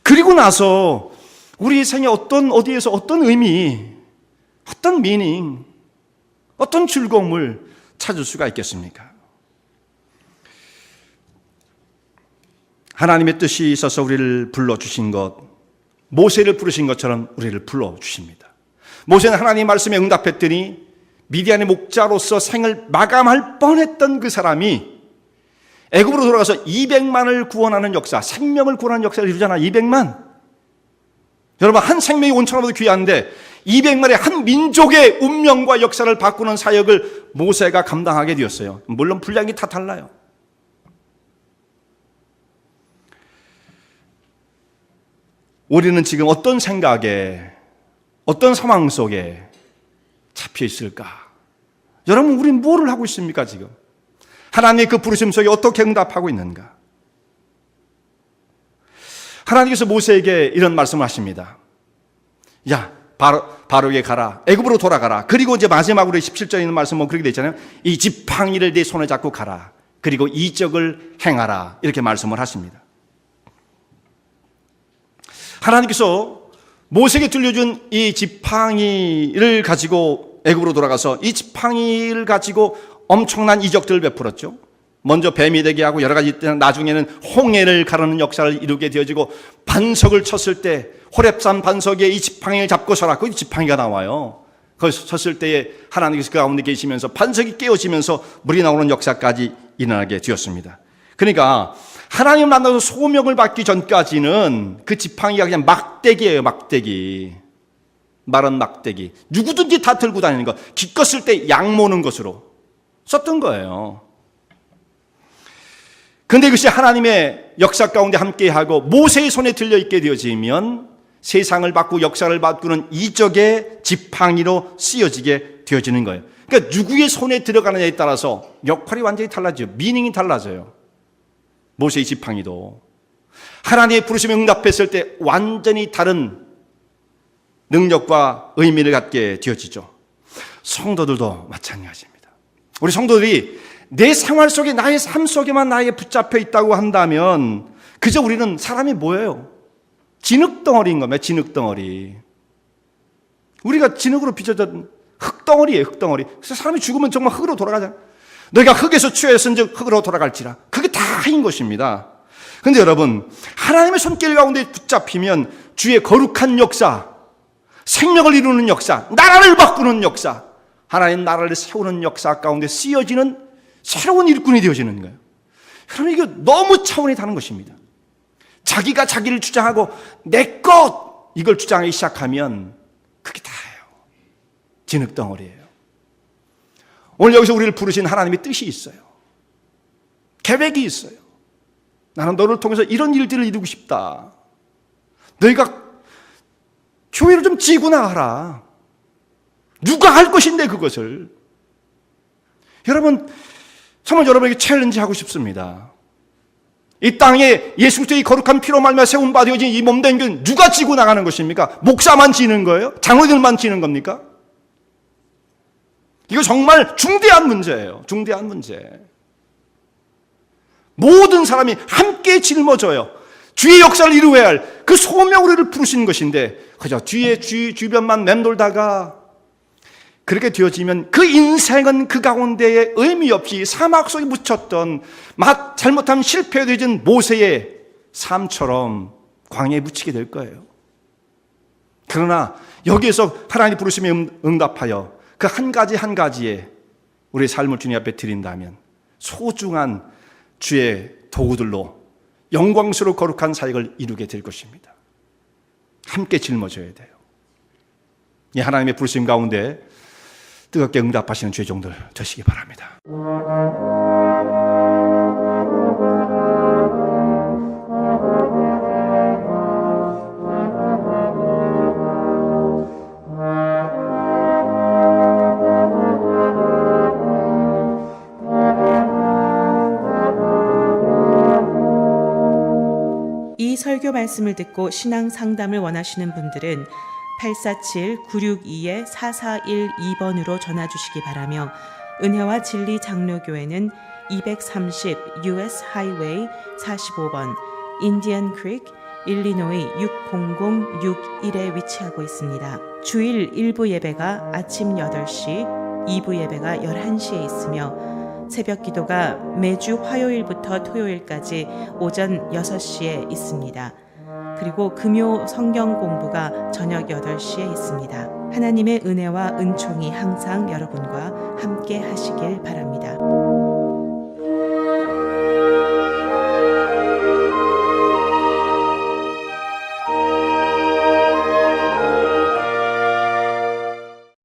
S1: 그리고 나서 우리 생에 어디에서 어떤 의미, 어떤 미닝, 어떤 즐거움을 찾을 수가 있겠습니까? 하나님의 뜻이 있어서 우리를 불러주신 것, 모세를 부르신 것처럼 우리를 불러주십니다. 모세는 하나님 말씀에 응답했더니 미디안의 목자로서 생을 마감할 뻔했던 그 사람이 애굽으로 돌아가서 200만을 구원하는 역사, 생명을 구원하는 역사를 이루잖아. 200만. 여러분, 한 생명이 온천보다 귀한데 200만의 한 민족의 운명과 역사를 바꾸는 사역을 모세가 감당하게 되었어요. 물론 분량이 다 달라요. 우리는 지금 어떤 생각에, 어떤 상황 속에 잡혀 있을까? 여러분, 우리는 뭐를 하고 있습니까, 지금? 하나님의 그 부르심 속에 어떻게 응답하고 있는가? 하나님께서 모세에게 이런 말씀을 하십니다. 야, 바로에게 가라. 애굽으로 돌아가라. 그리고 이제 마지막으로 17절에 있는 말씀은 그렇게 되어 있잖아요. 이 지팡이를 네 손에 잡고 가라. 그리고 이적을 행하라. 이렇게 말씀을 하십니다. 하나님께서 모세에게 들려준 이 지팡이를 가지고 애굽으로 돌아가서 이 지팡이를 가지고 엄청난 이적들을 베풀었죠. 먼저 뱀이 되게 하고 여러 가지, 나중에는 홍해를 가르는 역사를 이루게 되어지고, 반석을 쳤을 때 호렙산 반석에 이 지팡이를 잡고 서라. 거기 지팡이가 나와요. 거기서 쳤을 때에 하나님께서 그 가운데 계시면서 반석이 깨어지면서 물이 나오는 역사까지 일어나게 되었습니다. 그러니까 하나님 만나서 소명을 받기 전까지는 그 지팡이가 그냥 막대기예요. 막대기. 마른 막대기. 누구든지 다 들고 다니는 거. 기껏 쓸 때 양 모는 것으로 썼던 거예요. 그런데 이것이 하나님의 역사 가운데 함께하고 모세의 손에 들려있게 되어지면 세상을 바꾸고 역사를 바꾸는 이적의 지팡이로 쓰여지게 되어지는 거예요. 그러니까 누구의 손에 들어가느냐에 따라서 역할이 완전히 달라져요. 미닝이 달라져요. 모세의 지팡이도 하나님의 부르심에 응답했을 때 완전히 다른 능력과 의미를 갖게 되어지죠. 성도들도 마찬가지입니다. 우리 성도들이 내 생활 속에, 나의 삶 속에만 나에게 붙잡혀 있다고 한다면 그저 우리는 사람이 뭐예요? 진흙덩어리인 겁니다. 진흙덩어리. 우리가 진흙으로 빚어진 흙덩어리예요. 흙덩어리. 그래서 사람이 죽으면 정말 흙으로 돌아가잖아요. 너희가 흙에서 취하였은즉 흙으로 돌아갈지라. 그게 다인 것입니다. 그런데 여러분, 하나님의 손길 가운데 붙잡히면 주의 거룩한 역사, 생명을 이루는 역사, 나라를 바꾸는 역사, 하나님 나라를 세우는 역사 가운데 쓰여지는 새로운 일꾼이 되어지는 거예요. 그러면 이게 너무 차원이 다른 것입니다. 자기가 자기를 주장하고 내 것, 이걸 주장하기 시작하면 그게 다예요. 진흙덩어리예요. 오늘 여기서 우리를 부르신 하나님의 뜻이 있어요. 계획이 있어요. 나는 너를 통해서 이런 일들을 이루고 싶다. 너희가 교회를 좀 지고 나가라. 누가 할 것인데 그것을. 여러분, 정말 여러분에게 챌린지 하고 싶습니다. 이 땅에 예수 그리스도의 거룩한 피로 말미암아 세운 바 되어진 이 몸된 교회는 누가 지고 나가는 것입니까? 목사만 지는 거예요? 장로들만 지는 겁니까? 이거 정말 중대한 문제예요. 중대한 문제. 모든 사람이 함께 짊어져요. 주의 역사를 이루어야 할 그 소명으로 부르시는 것인데 그저 뒤에 주변만 맴돌다가 그렇게 되어지면 그 인생은 그 가운데에 의미 없이 사막 속에 묻혔던 잘못하면 실패되어진 모세의 삶처럼 광야에 묻히게 될 거예요. 그러나 여기에서 하나님 부르심에 응답하여 그 한 가지 한 가지에 우리의 삶을 주님 앞에 드린다면 소중한 주의 도구들로 영광스러운 거룩한 사역을 이루게 될 것입니다. 함께 짊어져야 돼요. 이 하나님의 부르심 가운데 뜨겁게 응답하시는 죄종들 되시기 바랍니다.
S2: 이 설교 말씀을 듣고 신앙 상담을 원하시는 분들은 847-962-4412번으로 전화 주시기 바라며 은혜와 진리 장로교회는 230 US 하이웨이 45번 인디언 크릭 일리노이 60061에 위치하고 있습니다. 주일 1부 예배가 아침 8시, 2부 예배가 11시에 있으며 새벽 기도가 매주 화요일부터 토요일까지 오전 6시에 있습니다. 그리고 금요 성경 공부가 저녁 8시에 있습니다. 하나님의 은혜와 은총이 항상 여러분과 함께 하시길 바랍니다.